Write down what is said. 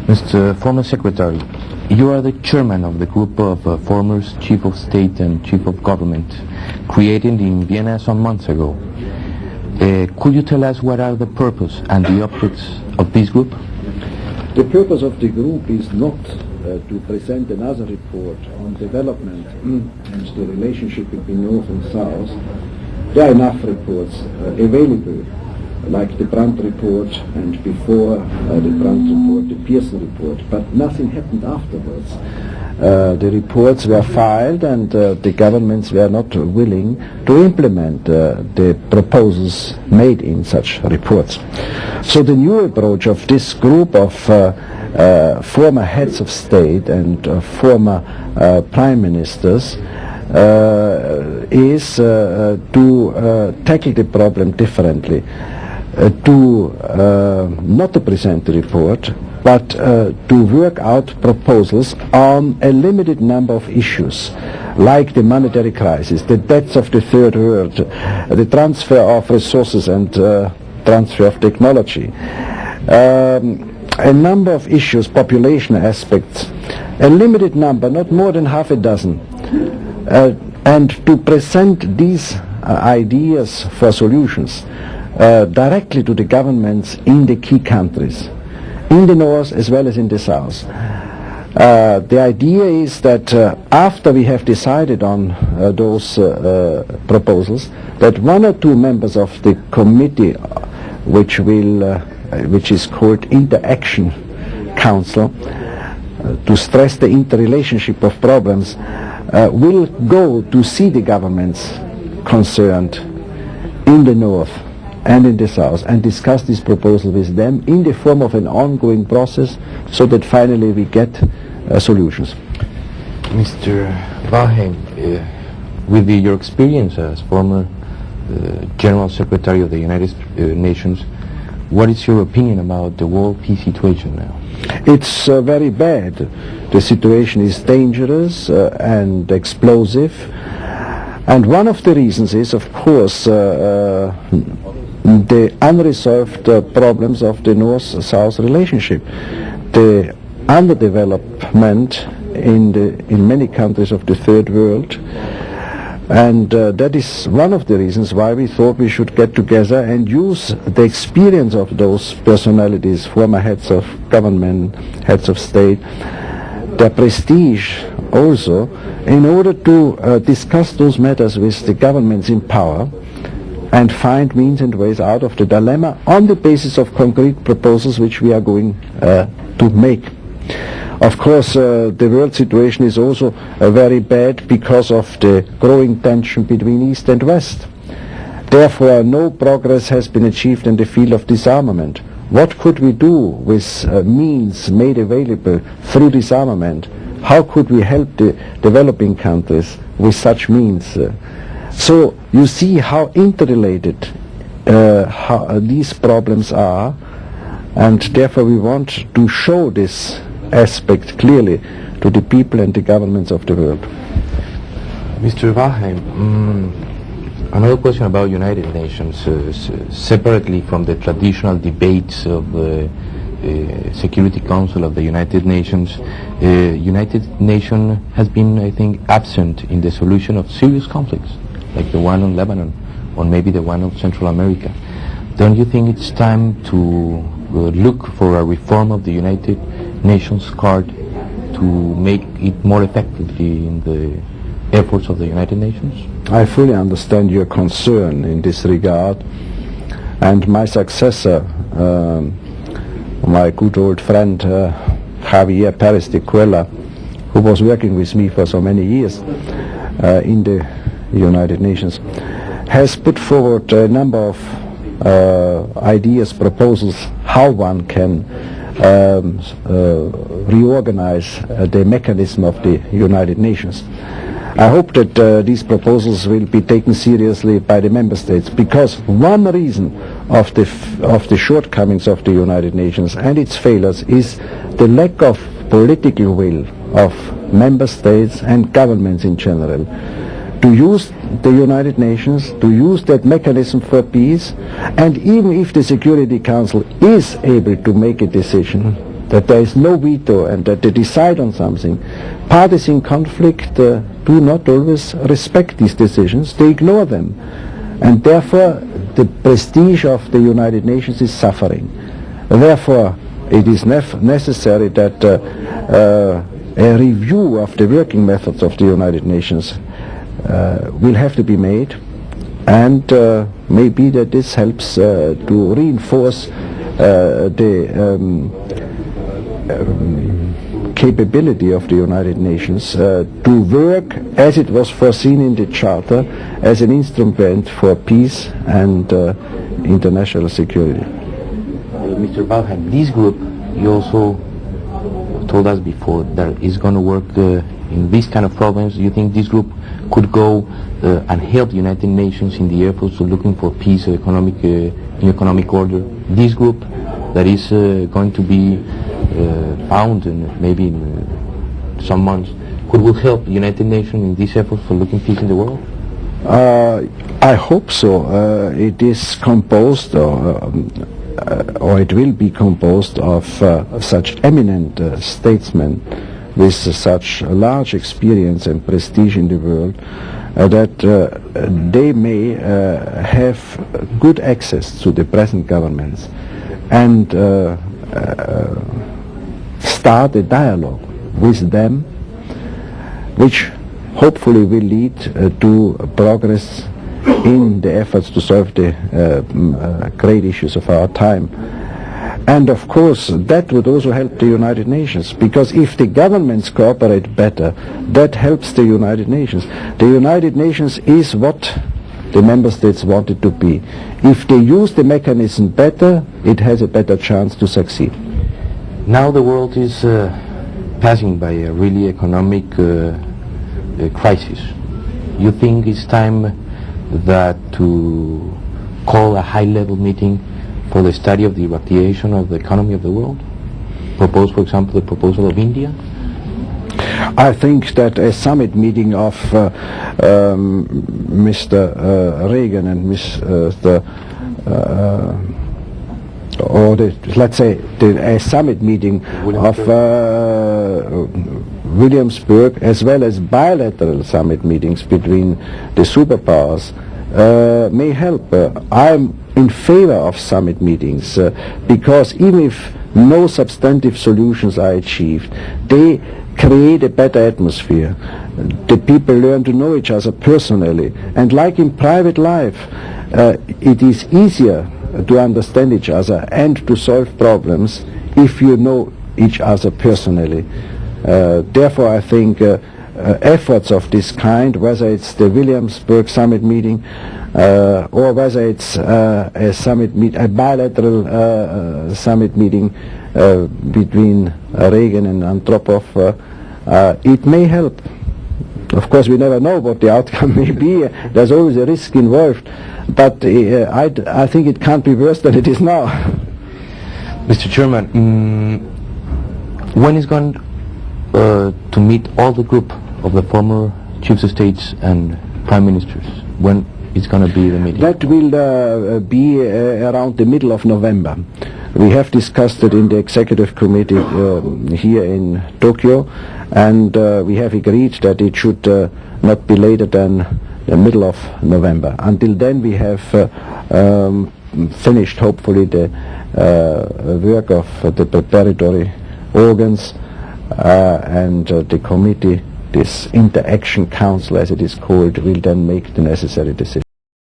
Mr. Former Secretary, you are the chairman of the group of former chief of state and chief of government created in Vienna some months ago. Could you tell us what are the purpose and the objects of this group? The purpose of the group is not to present another report on development and the relationship between North and South. There are enough reports available, like the Brandt report and before the Brandt report, the Pearson report, but nothing happened afterwards. The reports were filed and the governments were not willing to implement the proposals made in such reports. So the new approach of this group of former heads of state and former prime ministers is to tackle the problem differently. Not to present the report, but to work out proposals on a limited number of issues, like the monetary crisis, the debts of the third world, the transfer of resources and transfer of technology, a number of issues, population aspects, a limited number, not more than half a dozen, and to present these ideas for solutions directly to the governments in the key countries, in the north as well as in the south. The idea is that after we have decided on those proposals, that one or two members of the committee, which is called Interaction Council, to stress the interrelationship of problems, will go to see the governments concerned in the north and in the south and discuss this proposal with them in the form of an ongoing process, so that finally we get solutions. Mr. Waldheim, with your experience as former General Secretary of the United Nations, what is your opinion about the world peace situation now? It's very bad. The situation is dangerous and explosive, and one of the reasons is, of course, the unresolved problems of the North-South relationship, the underdevelopment in many countries of the third world, and that is one of the reasons why we thought we should get together and use the experience of those personalities, former heads of government, heads of state, their prestige also, in order to discuss those matters with the governments in power and find means and ways out of the dilemma on the basis of concrete proposals which we are going to make. Of course, the world situation is also very bad because of the growing tension between East and West. Therefore, no progress has been achieved in the field of disarmament. What could we do with means made available through disarmament? How could we help the developing countries with such means? So you see how interrelated how these problems are, and therefore we want to show this aspect clearly to the people and the governments of the world. Mr. Waldheim, another question about United Nations, separately from the traditional debates of the Security Council of the United Nations. United Nations has been, I think, absent in the solution of serious conflicts, like the one on Lebanon, or maybe the one of Central America. Don't you think it's time to look for a reform of the United Nations card to make it more effectively in the efforts of the United Nations? I fully understand your concern in this regard, and my successor, my good old friend Javier Pérez de Cuellar, who was working with me for so many years in the United Nations, has put forward a number of ideas, proposals, how one can reorganize the mechanism of the United Nations. I hope that these proposals will be taken seriously by the member states, because one reason of the shortcomings of the United Nations and its failures is the lack of political will of member states and governments in general to use the United Nations, to use that mechanism for peace, and even if the Security Council is able to make a decision, that there is no veto and that they decide on something. Parties in conflict do not always respect these decisions, they ignore them. And therefore the prestige of the United Nations is suffering. Therefore it is necessary that a review of the working methods of the United Nations will have to be made, and maybe that this helps to reinforce the capability of the United Nations to work as it was foreseen in the Charter as an instrument for peace and international security. Mr. Waldheim, this group, you also told us before, that is going to work in these kind of problems. Do you think this group could go and help the United Nations in the efforts of looking for peace, economic order? This group that is going to be found in maybe in some months, will help the United Nations in these efforts for looking peace in the world? I hope so. It is composed, or it will be composed of such eminent statesmen with such large experience and prestige in the world that they may have good access to the present governments and start a dialogue with them, which hopefully will lead to progress in the efforts to solve the great issues of our time. And of course that would also help the United Nations, because if the governments cooperate better, that helps the United Nations. The United Nations is what the member states want it to be. If they use the mechanism better, it has a better chance to succeed. Now the world is passing by a really economic crisis. You think it's time that to call a high-level meeting for the study of the evaluation of the economy of the world? Propose, for example, the proposal of India? I think that a summit meeting of Mr. Reagan and a summit meeting of Williamsburg, as well as bilateral summit meetings between the superpowers, may help. I'm in favor of summit meetings because even if no substantive solutions are achieved, they create a better atmosphere. The people learn to know each other personally, and like in private life, it is easier to understand each other and to solve problems if you know each other personally. Therefore I think efforts of this kind, whether it's the Williamsburg summit meeting or whether it's a bilateral summit meeting between Reagan and Andropov, it may help. Of course we never know what the outcome may be. There's always a risk involved, but I think it can't be worse than it is now. Mr. Chairman, when is going to meet all the group of the former chiefs of states and prime ministers? When is going to be the meeting? That will be around the middle of November. We have discussed it in the executive committee here in Tokyo, and we have agreed that it should not be later than the middle of November. Until then we have finished hopefully the work of the preparatory organs, and the committee, this interaction council as it is called, will then make the necessary decisions.